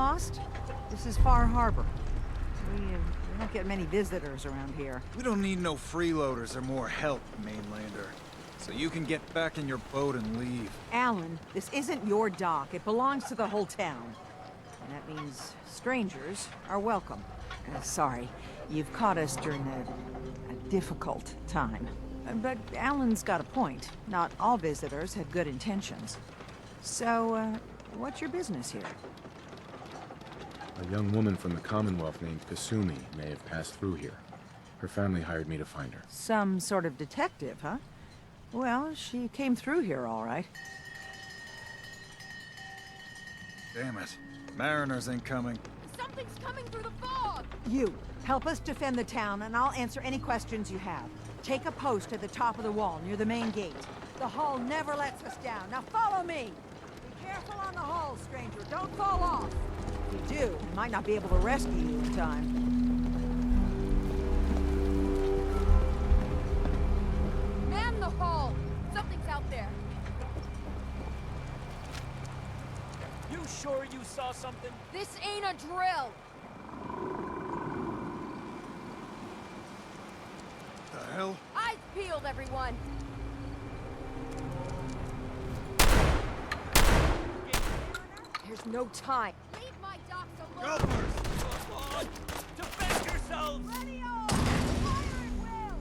lost? This is Far Harbor. We don't get many visitors around here. We don't need no freeloaders or more help, mainlander. So you can get back in your boat and leave. Alan, this isn't your dock. It belongs to the whole town. And that means strangers are welcome. Sorry, you've caught us during a difficult time. But Alan's got a point. Not all visitors have good intentions. So, what's your business here? A young woman from the Commonwealth named Kasumi may have passed through here. Her family hired me to find her. Some sort of detective, huh? Well, she came through here all right. Damn it. Mariners ain't coming. Something's coming through the fog! You, help us defend the town, and I'll answer any questions you have. Take a post at the top of the wall, near the main gate. The hull never lets us down. Now follow me! Be careful on the hull, stranger. Don't fall off. If you do, we might not be able to rescue you in time. Man the hull! Something's out there. You sure you saw something? This ain't a drill! The hell? Eyes peeled, everyone! There's no time. Leave my docks alone! Gophers! Come on! Defend yourselves! Ready all! Fire at will!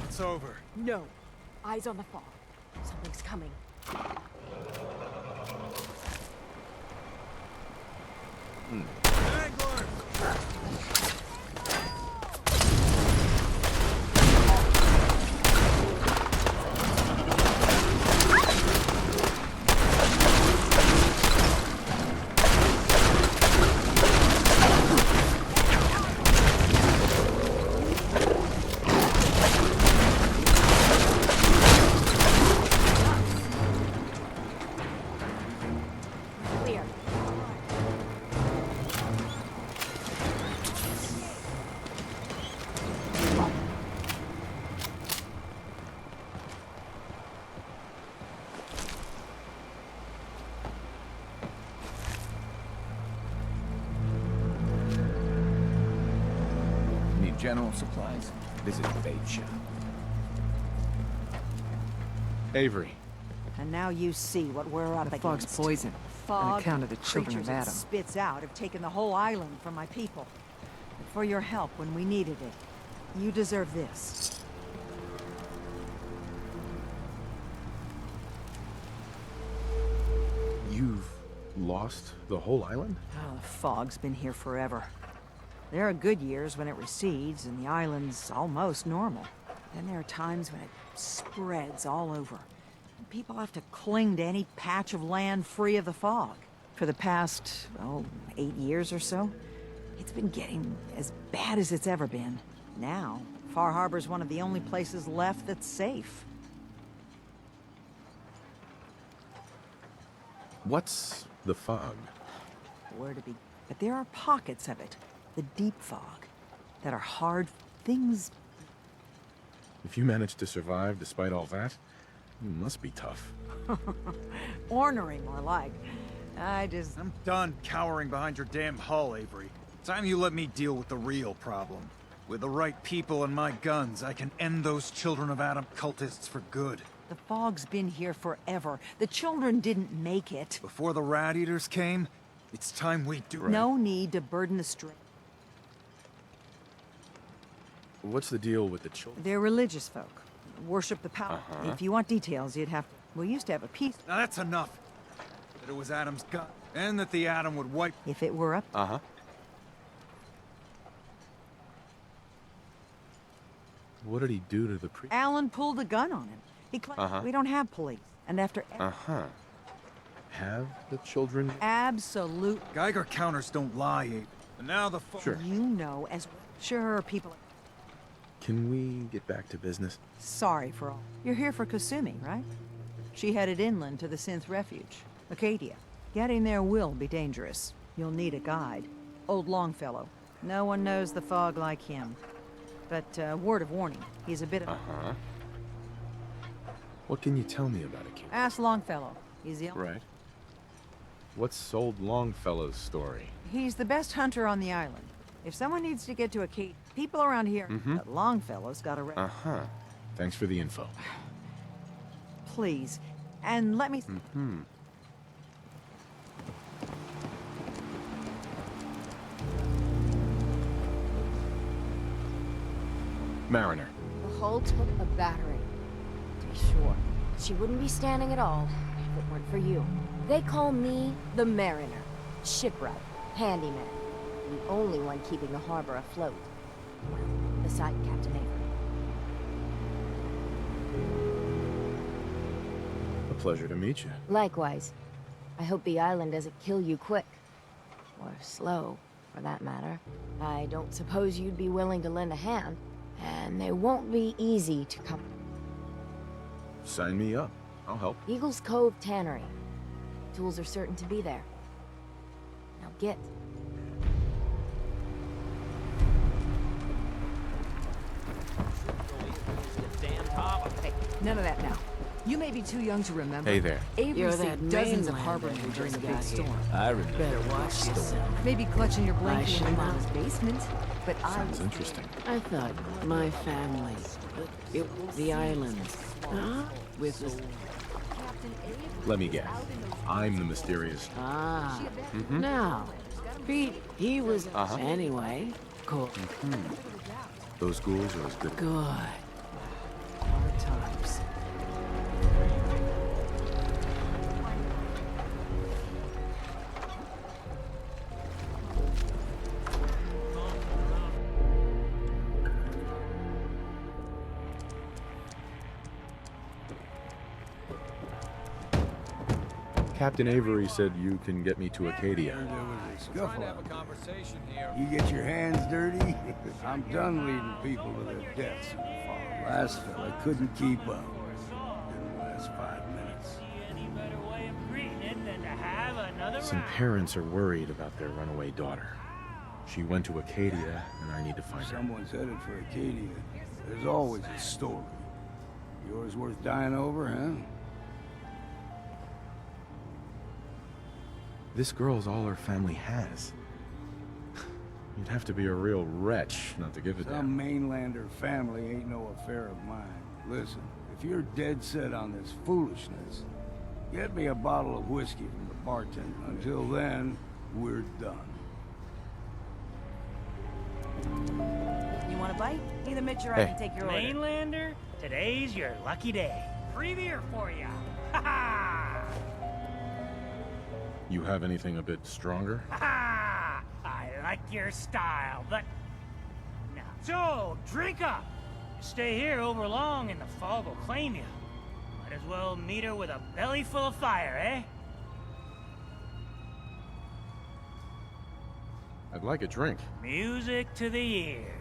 It's over. No. Eyes on the fog. Something's coming. Anglers! Clear. Need general supplies? Visit the bait shop. Avery. And now you see what we're up The against. fog's poison, on Fog, account of the children creatures of it Adam. spits out have taken the whole island from my people. And for your help when we needed it. You deserve this. You've lost the whole island? Oh, the fog's been here forever. There are good years when it recedes and the island's almost normal. Then there are times when it spreads all over. And people have to cling to any patch of land free of the fog. For the past, 8 years or so, it's been getting as bad as it's ever been. Now, Far Harbor's one of the only places left that's safe. What's the fog? Where to be? But there are pockets of it, the deep fog, that are hard things. If you managed to survive despite all that, it must be tough. Ornery, more like. I'm done cowering behind your damn hull, Avery. Time you let me deal with the real problem. With the right people and my guns, I can end those Children of Adam cultists for good. The fog's been here forever. The children didn't make it. Before the Rat Eaters came, it's time we do it. No need to burden the string. What's the deal with the children? They're religious folk. Worship the power. If you want details, you'd have to... We used to have a peace... Now that's enough. That it was Adam's gun, and that the Atom would wipe... If it were up... What did he do to the priest? Alan pulled a gun on him. He claimed we don't have police. And after... Have the children? Absolute... Geiger counters don't lie, Abe. And now the Sure. You know as well. Sure, people... Can we get back to business? Sorry for all. You're here for Kasumi, right? She headed inland to the Synth Refuge, Acadia. Getting there will be dangerous. You'll need a guide. Old Longfellow. No one knows the fog like him. But, word of warning, he's a bit of... What can you tell me about it, kid? Ask Longfellow. He's the... Right. What's old Longfellow's story? He's the best hunter on the island. If someone needs to get to Acadia, people around here... But Longfellow's got a... Thanks for the info. Please. And let me... Mariner. The hull took a battering, to be sure. She wouldn't be standing at all if it weren't for you. They call me the Mariner, shipwright, handyman, the only one keeping the harbor afloat. Well, beside Captain Avery. A pleasure to meet you. Likewise. I hope the island doesn't kill you quick. Or slow, for that matter. I don't suppose you'd be willing to lend a hand. And they won't be easy to come. Sign me up. I'll help. Eagle's Cove Tannery. Tools are certain to be there. Now get. Hey, none of that now. You may be too young to remember. Hey there. Avery You're saved that dozens of mainlander harbormen who during the just big got storm. I remember. Better watch yourself. Maybe clutching your blanket should in your not. mom's basement. But Sounds interesting. I thought my family, it was the island. Huh? With the... Let me guess. I'm the mysterious... Now, Pete, he was... Anyway, cool. Those ghouls are as good. Good. Hard times. Captain Avery said you can get me to Acadia. There was a scuffle. a conversation here. You get your hands dirty? I'm done leading people to their deaths in the fog. Last fella couldn't keep up. Didn't last 5 minutes. Any better way of greeting it than to have another Some round? parents are worried about their runaway daughter. She went to Acadia, and I need to find her. Someone's headed for Acadia. There's always a story. Yours worth dying over, huh? This girl's all her family has. You'd have to be a real wretch not to give a Some damn. mainlander family ain't no affair of mine. Listen, if you're dead set on this foolishness, get me a bottle of whiskey from the bartender. Until then, we're done. You want a bite? Either Mitch or I Hey. can take your order. Mainlander, today's your lucky day. Free beer for ya. Ha ha! You have anything a bit stronger? Ha! I like your style, but... Now, so, drink up! You stay here over long and the fog will claim you. Might as well meet her with a belly full of fire, eh? I'd like a drink. Music to the ears.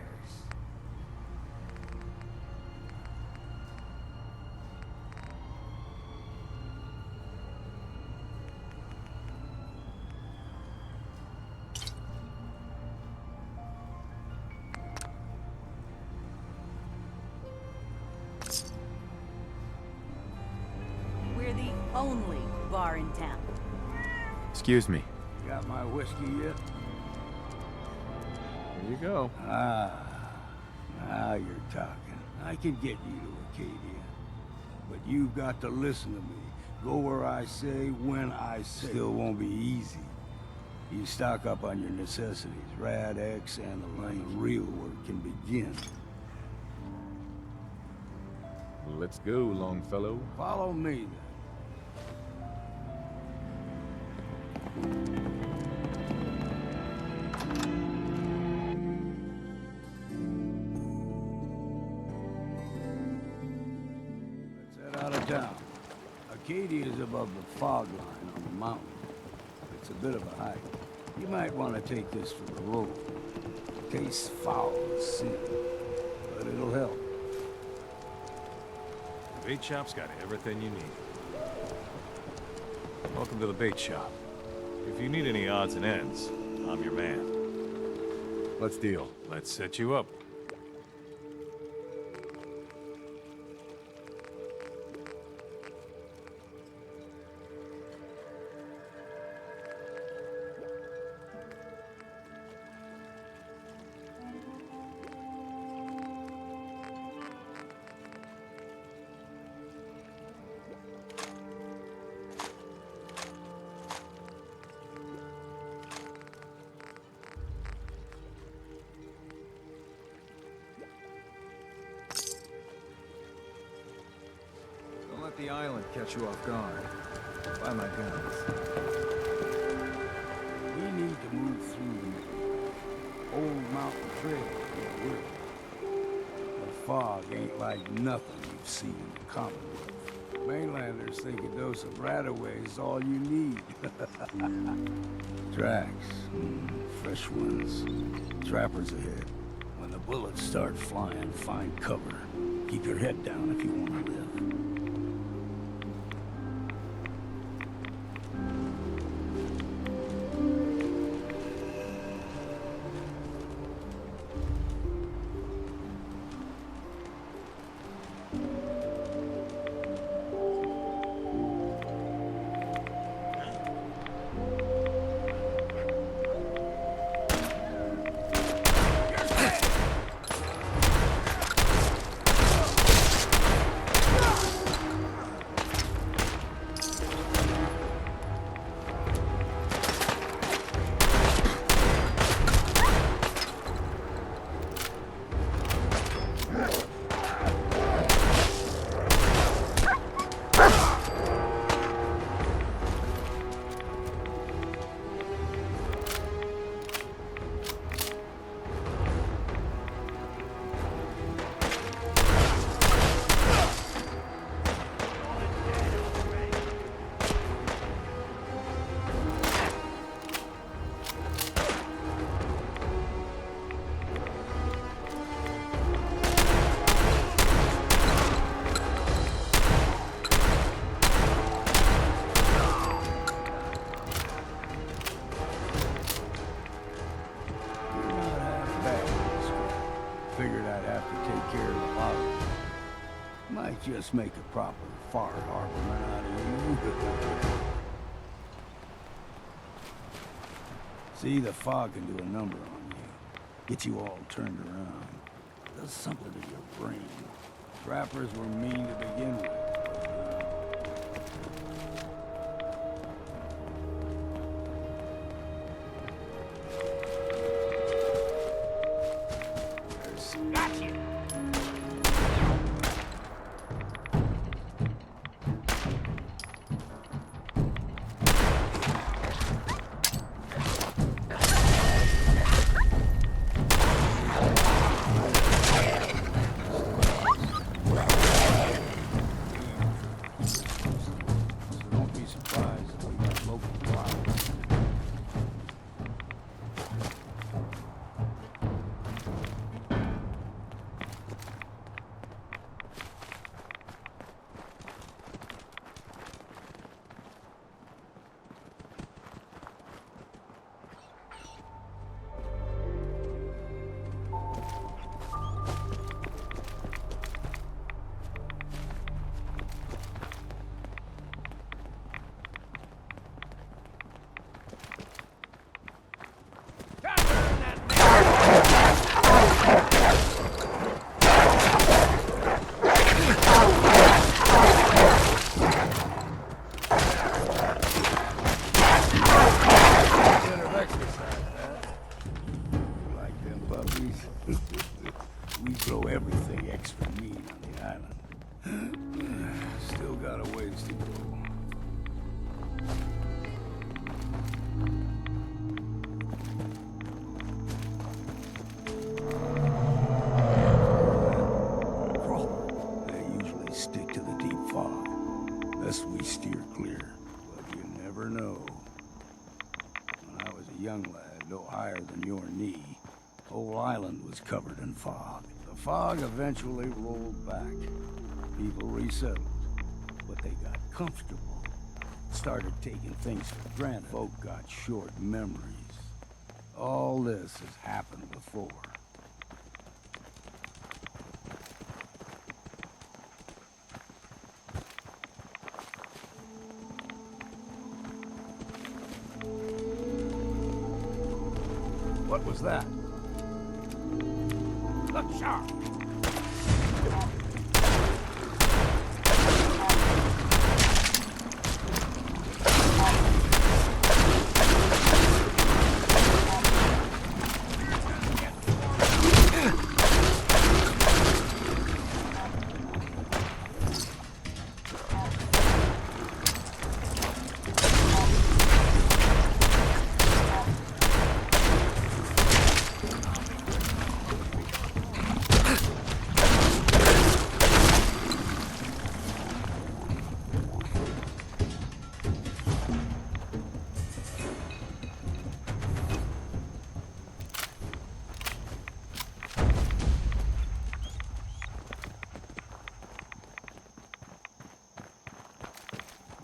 We're the only bar in town. Excuse me. Got my whiskey yet? Here you go. Ah, now you're talking. I can get you to Acadia. But you've got to listen to me. Go where I say, when I say. Still won't be easy. You stock up on your necessities, Rad X and the line. The real work can begin. Let's go, Longfellow. Follow me, then. Let's head out of town. Acadia is above the fog line on the mountain. It's a bit of a hike. You might want to take this for the road. Tastes foul as sin, but it'll help. The bait shop's got everything you need. Welcome to the bait shop. If you need any odds and ends, I'm your man. Let's deal. Let's set you up. Don't let the island catch you off guard. Buy my guns. We need to move through the old mountain trail to the river. The fog ain't like nothing you've seen in the Commonwealth. Mainlanders think a dose of Radaway is all you need. Tracks, fresh ones. Trappers ahead. When the bullets start flying, find cover. Keep your head down if you want to live. Figured I'd have to take care of the bottle. Might just make a proper far harborman out of you. See, the fog can do a number on you. Get you all turned around. Does something to your brain. Trappers were mean to begin with. We grow everything extra mean on the island. Still got a ways to go. They usually stick to the deep fog. Thus we steer clear. But you never know. When I was a young lad, no higher than your knee, whole island was covered in fog. The fog eventually rolled back. People resettled, but they got comfortable. Started taking things for granted. Folk got short memories. All this has happened before. What was that? Look sharp!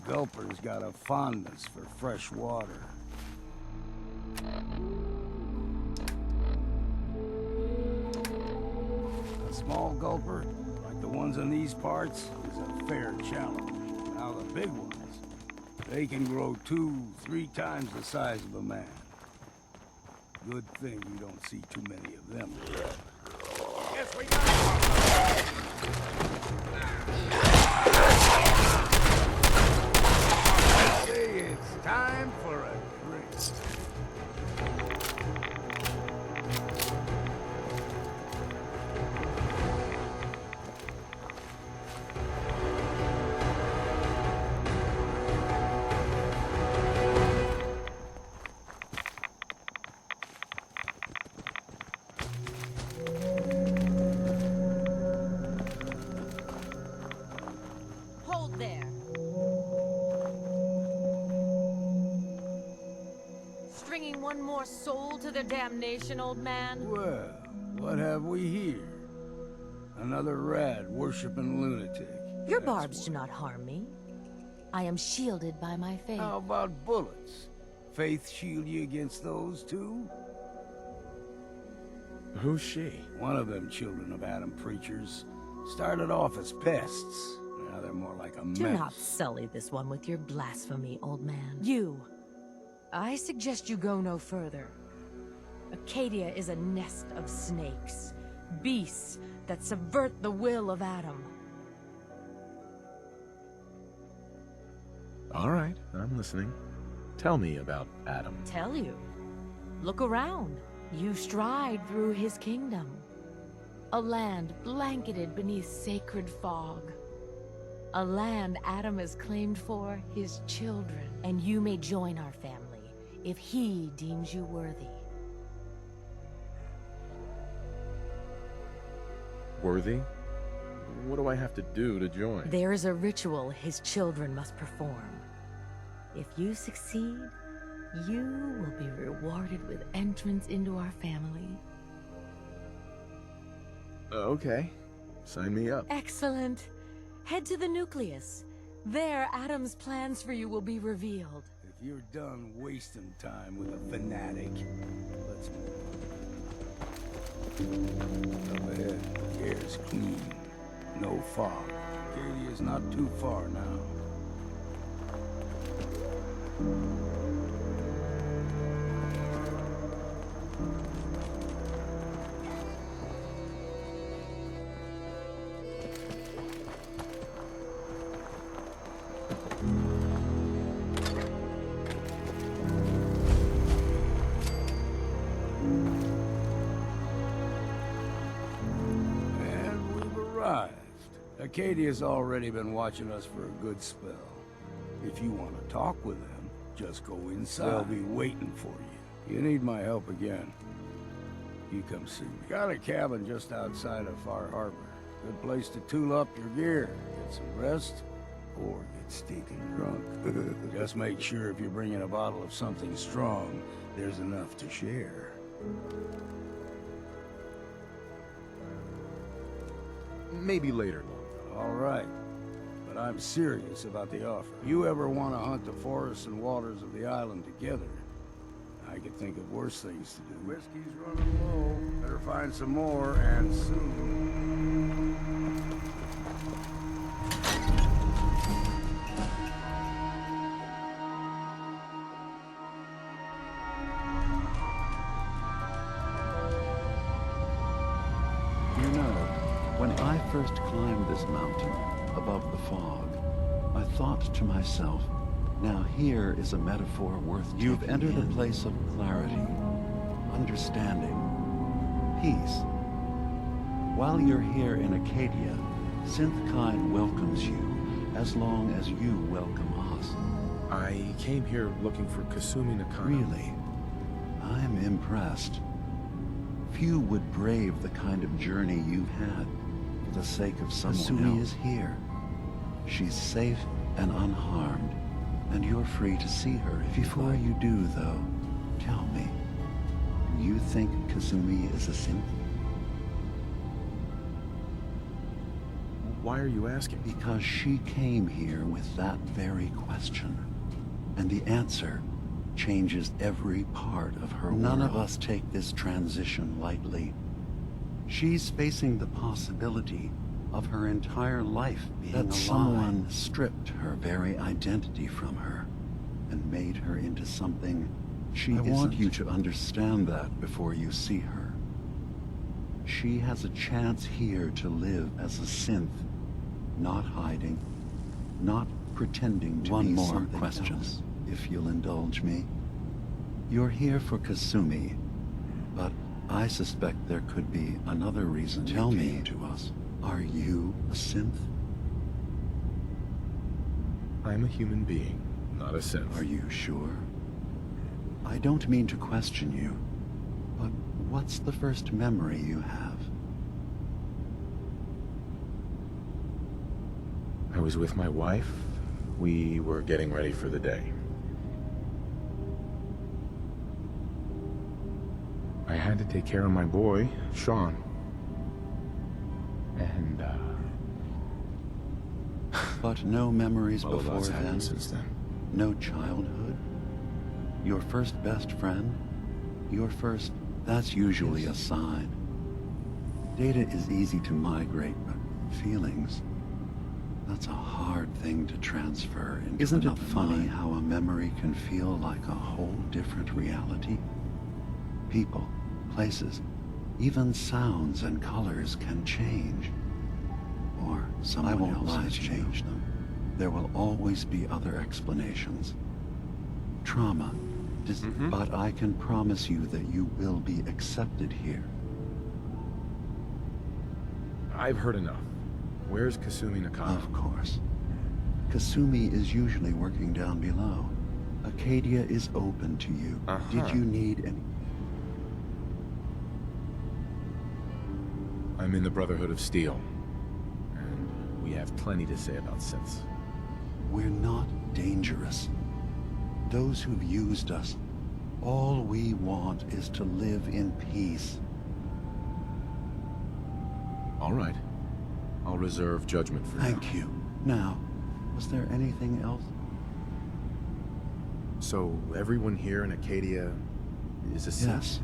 Gulper's got a fondness for fresh water. A small gulper, like the ones in these parts, is a fair challenge. Now the big ones, they can grow 2-3 times the size of a man. Good thing you don't see too many of them. Yes, we got it! It's time for a drink. Hold there. Stringing one more soul to their damnation, old man? Well, what have we here? Another rat worshipping lunatic. Your That's barbs do not harm me. I am shielded by my faith. How about bullets? Faith shield you against those too? Who's she? One of them children of Adam preachers started off as pests. Now they're more like a Do menace. not sully this one with your blasphemy, old man. You. I suggest you go no further. Acadia is a nest of snakes. Beasts that subvert the will of Adam. All right, I'm listening. Tell me about Adam. Tell you. Look around. You stride through his kingdom. A land blanketed beneath sacred fog. A land Adam has claimed for his children. And you may join our family if he deems you worthy. Worthy? What do I have to do to join? There is a ritual his children must perform. If you succeed, you will be rewarded with entrance into our family. Okay. Sign me up. Excellent. Head to the nucleus. There, Adam's plans for you will be revealed. If you're done wasting time with a fanatic, let's move. Up ahead, the air's clean. No fog. Acadia's not too far now. Acadia's already been watching us for a good spell. If you want to talk with them, just go inside. They'll be waiting for you. You need my help again, you come see me. Got a cabin just outside of Far Harbor. Good place to tool up your gear, get some rest, or get stinking drunk. Just make sure if you're bringing a bottle of something strong, there's enough to share. Maybe later. All right, but I'm serious about the offer. You ever want to hunt the forests and waters of the island together, I could think of worse things to do. Whiskey's running low. Better find some more, and soon. You know, when I first climbed this mountain above the fog, I thought to myself, now here is a metaphor worth You've entered a place of clarity, understanding, peace. While you're here in Acadia, S.P.E.C.I.A.L welcomes you as long as you welcome us. I came here looking for Kasumi Nakano. Really? I'm impressed. Few would brave the kind of journey you've had for the sake of someone else. Kasumi is here. She's safe and unharmed, and you're free to see her if Before you do, though, tell me, do you think Kasumi is a synth? Why are you asking? Because she came here with that very question, and the answer changes every part of her world. None of us take this transition lightly. She's facing the possibility of her entire life being that someone stripped her very identity from her and made her into something she isn't. I want you to understand that before you see her. She has a chance here to live as a synth, not hiding, not pretending to be something else. One more question, if you'll indulge me. You're here for Kasumi, but I suspect there could be another reason you came to us. Are you a synth? I'm a human being, not a synth. Are you sure? I don't mean to question you, but what's the first memory you have? I was with my wife. We were getting ready for the day. I had to take care of my boy, Sean. And, But no memories well, before then? Since then. No childhood? Your first best friend? Your first... That's usually a sign. Data is easy to migrate, but feelings... That's a hard thing to transfer into Isn't it funny how a memory can feel like a whole different reality? People, places, even sounds and colors can change. Or someone else has changed them. There will always be other explanations. Trauma, but I can promise you that you will be accepted here. I've heard enough. Where's Kasumi Nakano? Of course. Kasumi is usually working down below. Acadia is open to you. Did you need any... I'm in the Brotherhood of Steel. And we have plenty to say about synths. We're not dangerous. Those who've used us, all we want is to live in peace. All right. I'll reserve judgment for Thank you. Now, was there anything else? So, everyone here in Acadia is a synth? Yes.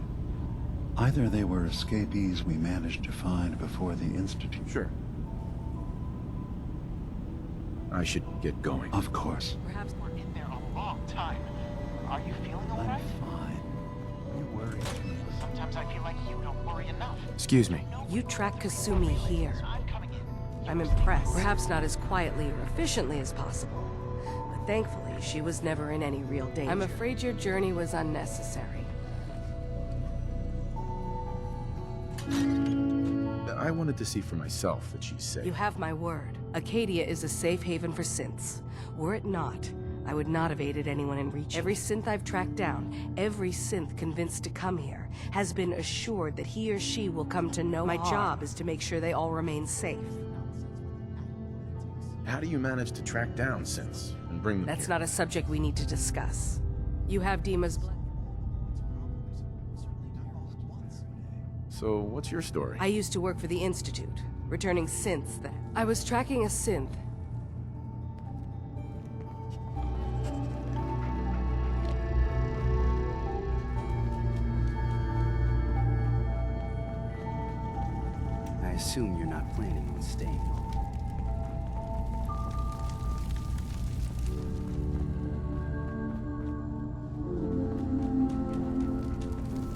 Either they were escapees we managed to find before the Institute. Sure. I should get going. Of course. Perhaps we're in there a long time. Are you feeling all right? I'm fine. You worry. Sometimes I feel like you don't worry enough. Excuse me. You track Kasumi here. I'm impressed. Perhaps not as quietly or efficiently as possible, but thankfully she was never in any real danger. I'm afraid your journey was unnecessary. I wanted to see for myself that she's safe. You have my word. Acadia is a safe haven for synths. Were it not, I would not have aided anyone in reaching. Every synth I've tracked down, every synth convinced to come here, has been assured that he or she will come to no harm. My job is to make sure they all remain safe. How do you manage to track down synths and bring them That's here? not a subject we need to discuss. You have Dima's blood. So, what's your story? I used to work for the Institute, returning synths that... I was tracking a synth. I assume you're not planning on staying long.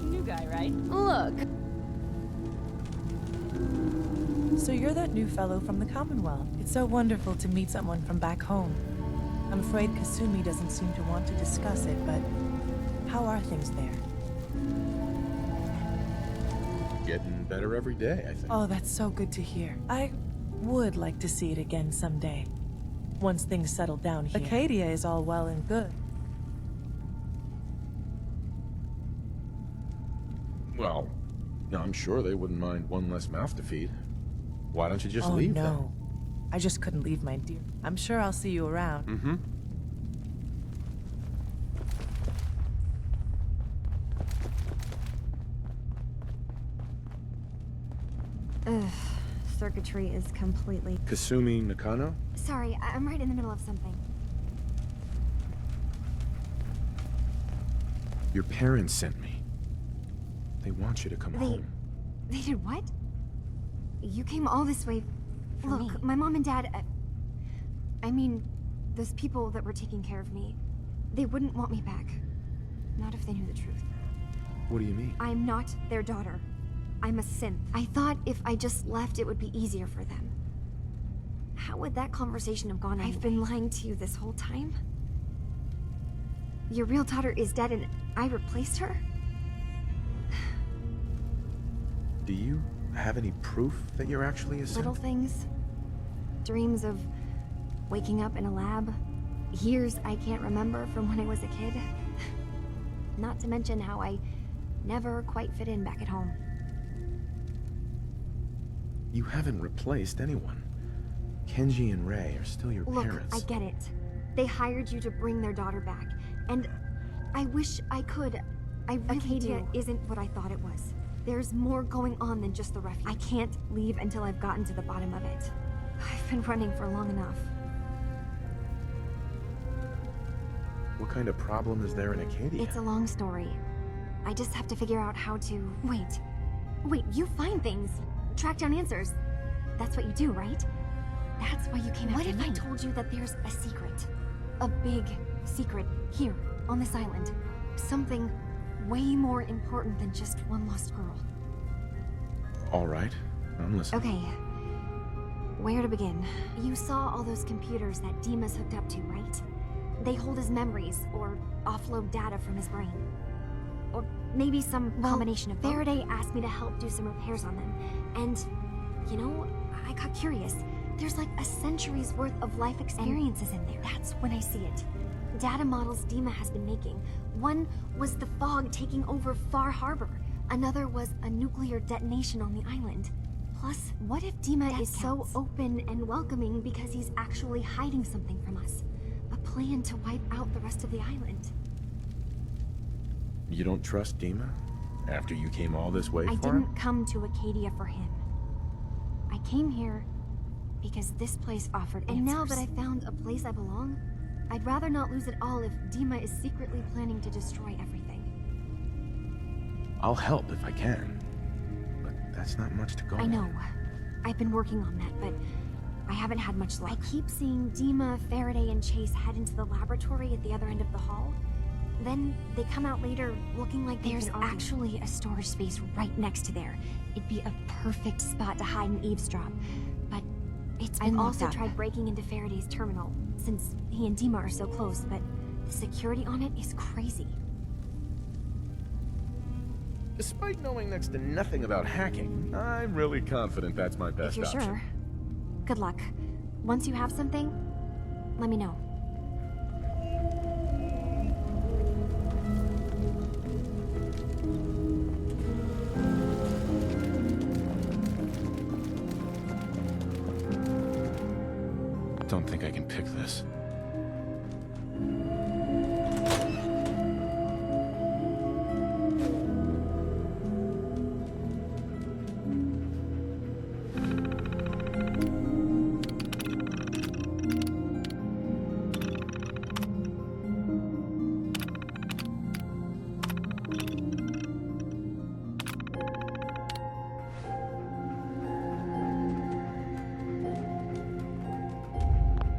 New guy, right? Look. So you're that new fellow from the Commonwealth. It's so wonderful to meet someone from back home. I'm afraid Kasumi doesn't seem to want to discuss it, but how are things there? Getting better every day, I think. Oh, that's so good to hear. I would like to see it again someday. Once things settle down here. Acadia is all well and good. Well, I'm sure they wouldn't mind one less mouth to feed. Why don't you just Oh, leave no. then? I just couldn't leave my dear. I'm sure I'll see you around. Mm-hmm. Ugh, circuitry is completely... Kasumi Nakano? Sorry, I'm right in the middle of something. Your parents sent me. They want you to come home. They did what? You came all this way for me. Look, my mom and dad... I mean, those people that were taking care of me, they wouldn't want me back. Not if they knew the truth. What do you mean? I'm not their daughter. I'm a synth. I thought if I just left, it would be easier for them. How would that conversation have gone anyway? I've been lying to you this whole time? Your real daughter is dead and I replaced her? Do you have any proof that you're actually a synth? Little things. Dreams of waking up in a lab. Years I can't remember from when I was a kid. Not to mention how I never quite fit in back at home. You haven't replaced anyone. Kenji and Rei are still your parents. Look, I get it. They hired you to bring their daughter back. And I wish I could. I really Acadia isn't what I thought it was. There's more going on than just the refuge. I can't leave until I've gotten to the bottom of it. I've been running for long enough. What kind of problem is there in Acadia? It's a long story. I just have to figure out how to... Wait, you find things. Track down answers. That's what you do, right? That's why you came after me. What if I told you that there's a secret? A big secret here, on this island. Something way more important than just one lost girl. All right, I'm listening. Okay. Where to begin? You saw all those computers that Dima's hooked up to, right? They hold his memories, or offload data from his brain. Or maybe some combination of both. Faraday asked me to help do some repairs on them. And, you know, I got curious. There's like a century's worth of life experiences in there. That's when I see it. Data models Dima has been making. One was the fog taking over Far Harbor. Another was a nuclear detonation on the island. Plus, what if Dima is so open and welcoming because he's actually hiding something from us? A plan to wipe out the rest of the island. You don't trust Dima? After you came all this way for him? I didn't come to Acadia for him. I came here because this place offered answers. And now that I found a place I belong, I'd rather not lose it all if Dima is secretly planning to destroy everything. I'll help if I can. But that's not much to go on. I know. I've been working on that, but I haven't had much luck. I keep seeing Dima, Faraday, and Chase head into the laboratory at the other end of the hall. Then they come out later looking like there's actually a storage space right next to there. It'd be a perfect spot to hide and eavesdrop. But it's been locked up. I've also tried breaking into Faraday's terminal, since he and Dima are so close, but the security on it is crazy. Despite knowing next to nothing about hacking, I'm really confident that's my best If you're option. sure. Good luck. Once you have something, let me know. Don't think I can pick this.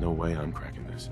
No way I'm cracking this.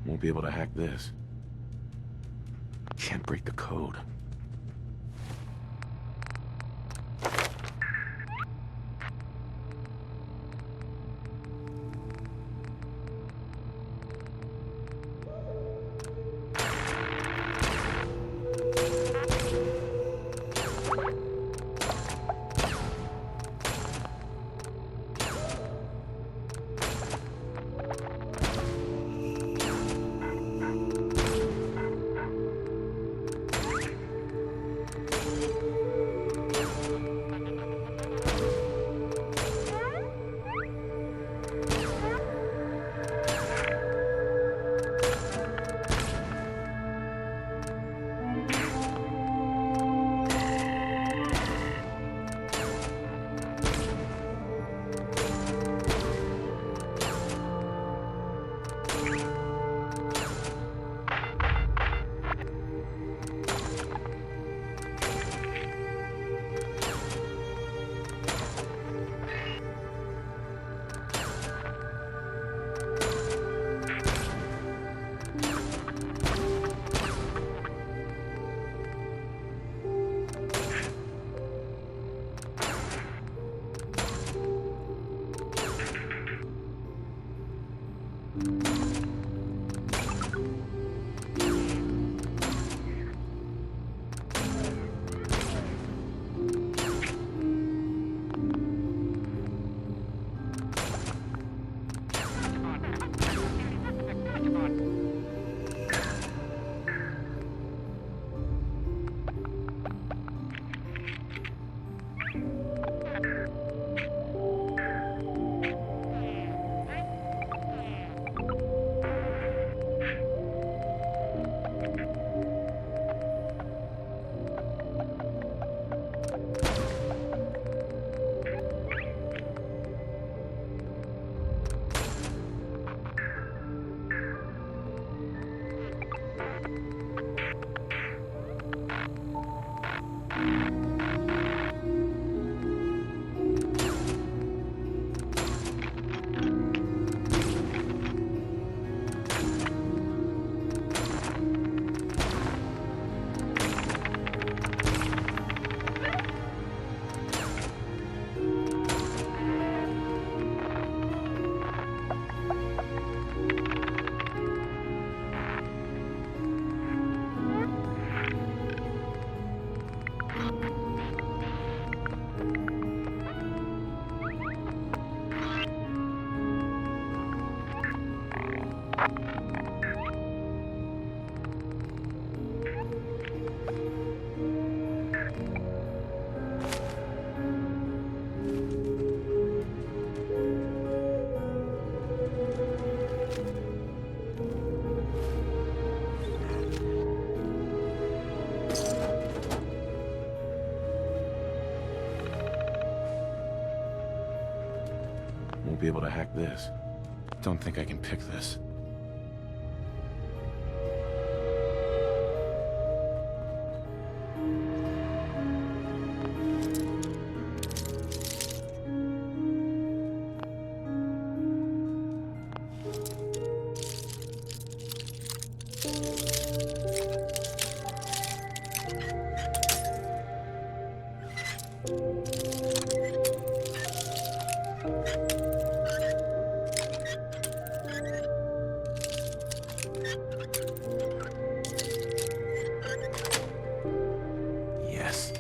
Won't be able to hack this. Can't break the code. be able to hack this. Don't think I can pick this. Yes.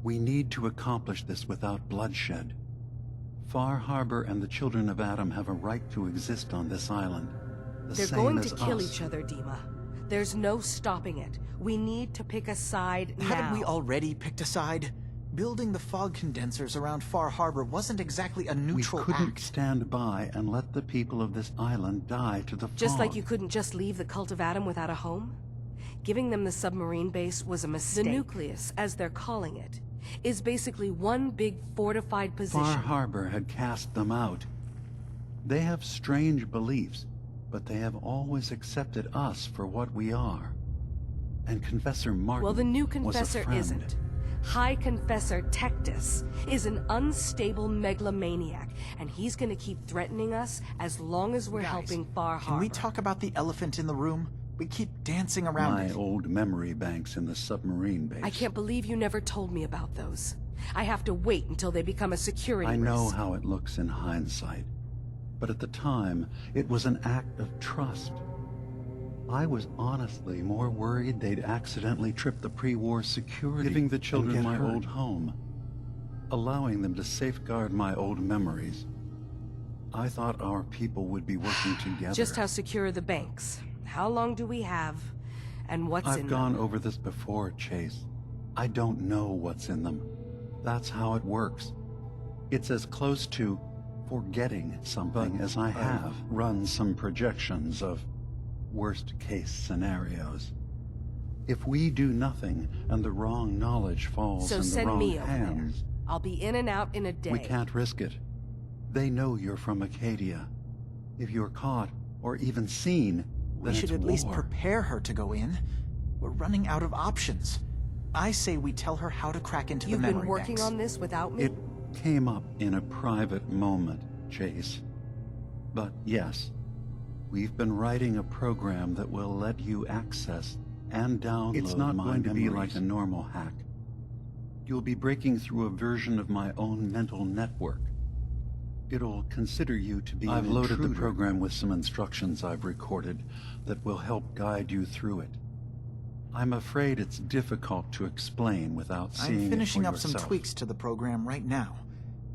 We need to accomplish this without bloodshed. Far Harbor and the children of Adam have a right to exist on this island. The They're same going as to kill us. each other, Dima. There's no stopping it. We need to pick a side now. Haven't we already picked a side? Building the fog condensers around Far Harbor wasn't exactly a neutral We couldn't act. stand by and let the people of this island die to the fog. Just like you couldn't just leave the Cult of Adam without a home? Giving them the submarine base was a mistake. The nucleus, as they're calling it, is basically one big fortified position. Far Harbor had cast them out. They have strange beliefs, but they have always accepted us for what we are. And Confessor Martin Well, the new was a Confessor friend. isn't. High Confessor Tectus is an unstable megalomaniac, and he's gonna keep threatening us as long as we're helping Far Harbor. Can we talk about the elephant in the room? We keep dancing around My it. old memory banks in the submarine base. I can't believe you never told me about those. I have to wait until they become a security I know risk. how it looks in hindsight, but at the time, it was an act of trust. I was honestly more worried they'd accidentally trip the pre-war security, giving the children my old home, allowing them to safeguard my old memories. I thought our people would be working together. Just how secure are the banks? How long do we have? And what's in I've gone them? over this before, Chase. I don't know what's in them. That's how it works. It's as close to forgetting something as I have run some projections of worst-case scenarios. If we do nothing and the wrong knowledge falls So in the send wrong me over hands, there. I'll be in and out in a day. we can't risk it. They know you're from Acadia. If you're caught or even seen, We then should it's at least war. prepare her to go in. We're running out of options. I say we tell her how to crack into You've the memory been working banks. on this without me? It came up in a private moment, Chase. But yes, we've been writing a program that will let you access and download It's not my going to be memories. like a normal hack. You'll be breaking through a version of my own mental network. It'll consider you to be I've loaded the program with some instructions I've recorded that will help guide you through it. I'm afraid it's difficult to explain without seeing I'm finishing it for up some yourself. tweaks to the program right now.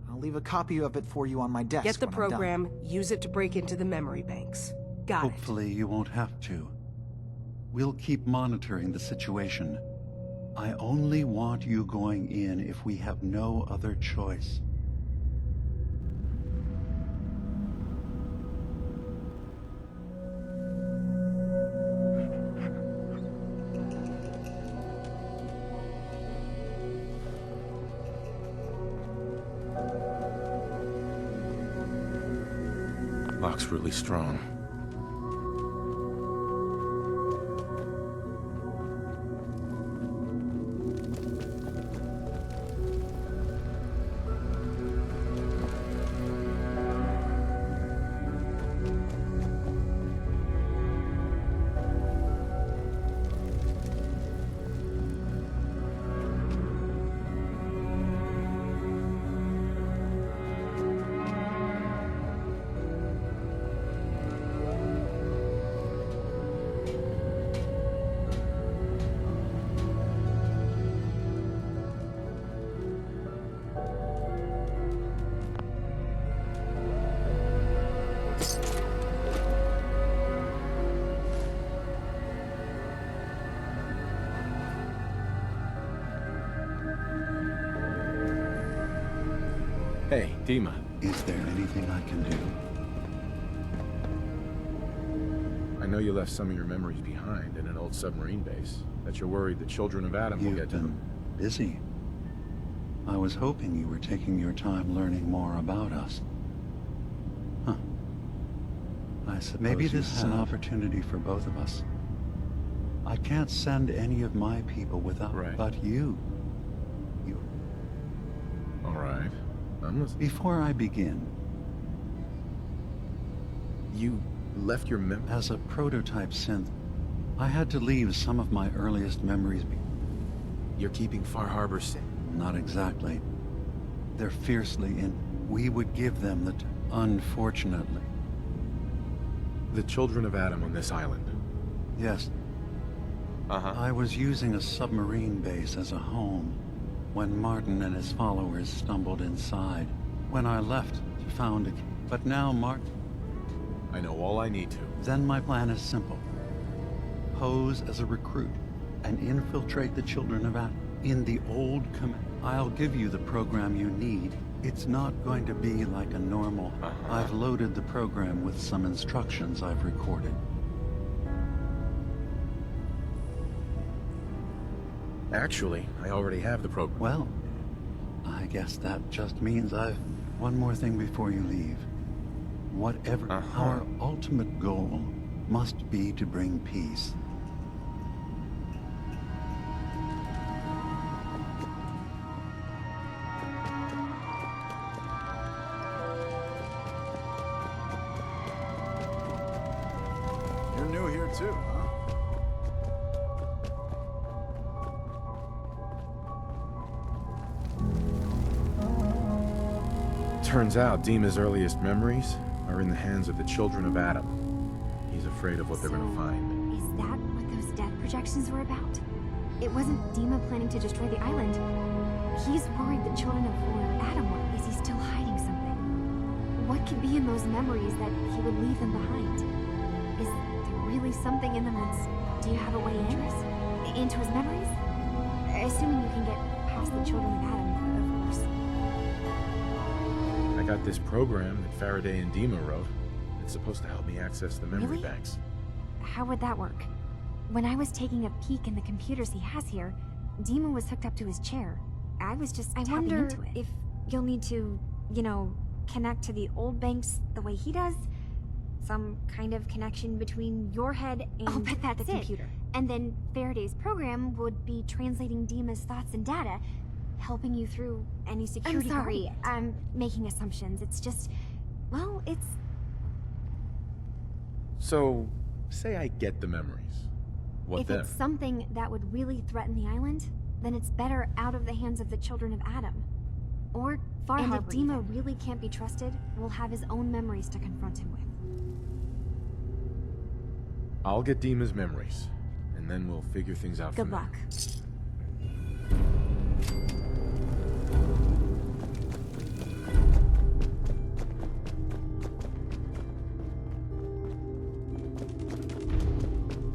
I'll leave a copy of it for you on my desk. Get the when I'm done. program, use it to break into the memory banks. Got it. Hopefully you won't have to. We'll keep monitoring the situation. I only want you going in if we have no other choice. Lock's really strong. Hey, Dima. Is there anything I can do? I know you left some of your memories behind in an old submarine base. That you're worried the children of Adam will get to them. Busy. I was hoping you were taking your time learning more about us. Huh. I suppose maybe this is an opportunity for both of us. I can't send any of my people without... Right. But you. All right. I'm listening. Before I begin... You left your As a prototype synth, I had to leave some of my earliest memories You're keeping Far Harbor safe? Not exactly. They're fiercely in... We would give them the... Unfortunately. The children of Adam on this island? Yes. I was using a submarine base as a home when Martin and his followers stumbled inside. When I left to found it. But now I know all I need to. Then my plan is simple. Pose as a recruit and infiltrate the children of Adam. In the old command, I'll give you the program you need. It's not going to be like a normal... I've loaded the program with some instructions I've recorded. Actually, I already have the program. Well, I guess that just means I've... One more thing before you leave. Whatever... Our ultimate goal must be to bring peace. You're new here too, huh? Turns out Dima's earliest memories are in the hands of the children of Adam. He's afraid of what they're going to find. Is that what those death projections were about? It wasn't Dima planning to destroy the island. He's worried the children of Adam were. Is he still hiding something? What could be in those memories that he would leave them behind? Is there really something in them that's... Do you have a way into his memories? Assuming you can get past the children of Adam, of course. I got this program that Faraday and Dima wrote. It's supposed to help me access the memory Really? banks. How would that work? When I was taking a peek in the computers he has here, Dima was hooked up to his chair. I was just tapping into it. If you'll need to, connect to the old banks the way he does. Some kind of connection between your head and the computer. And then Faraday's program would be translating Dima's thoughts and data, helping you through any security. I'm sorry, I'm making assumptions. It's just, well, it's... So, say I get the memories. What then? If it's something that would really threaten the island, then it's better out of the hands of the children of Adam. Or Far Harbor. And if Dima really can't be trusted, we'll have his own memories to confront him with. I'll get Dima's memories, and then we'll figure things out from there. Good luck.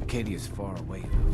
Acadia's far away, though.